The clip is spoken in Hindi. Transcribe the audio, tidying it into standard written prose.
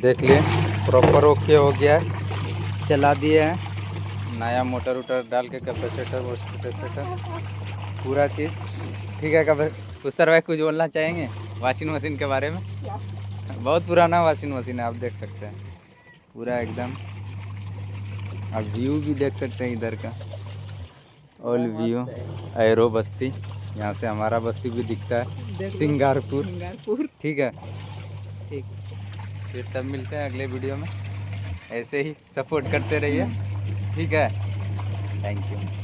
देख लिए प्रॉपर ओके हो गया है, चला दिए हैं नया मोटर उटर डाल के, कैपेसिटर पूरा चीज़ ठीक है। कब पुस्तर भाई कुछ बोलना चाहेंगे वॉशिंग मशीन के बारे में? बहुत पुराना वॉशिंग मशीन है, आप देख सकते हैं पूरा एकदम। आप व्यू भी देख सकते हैं इधर का, ऑल व्यू एरो बस्ती, यहाँ से हमारा बस्ती भी दिखता है, सिंगारपुर। ठीक है, ठीक। फिर तब मिलते हैं अगले वीडियो में, ऐसे ही सपोर्ट करते रहिए, ठीक है। Thank you.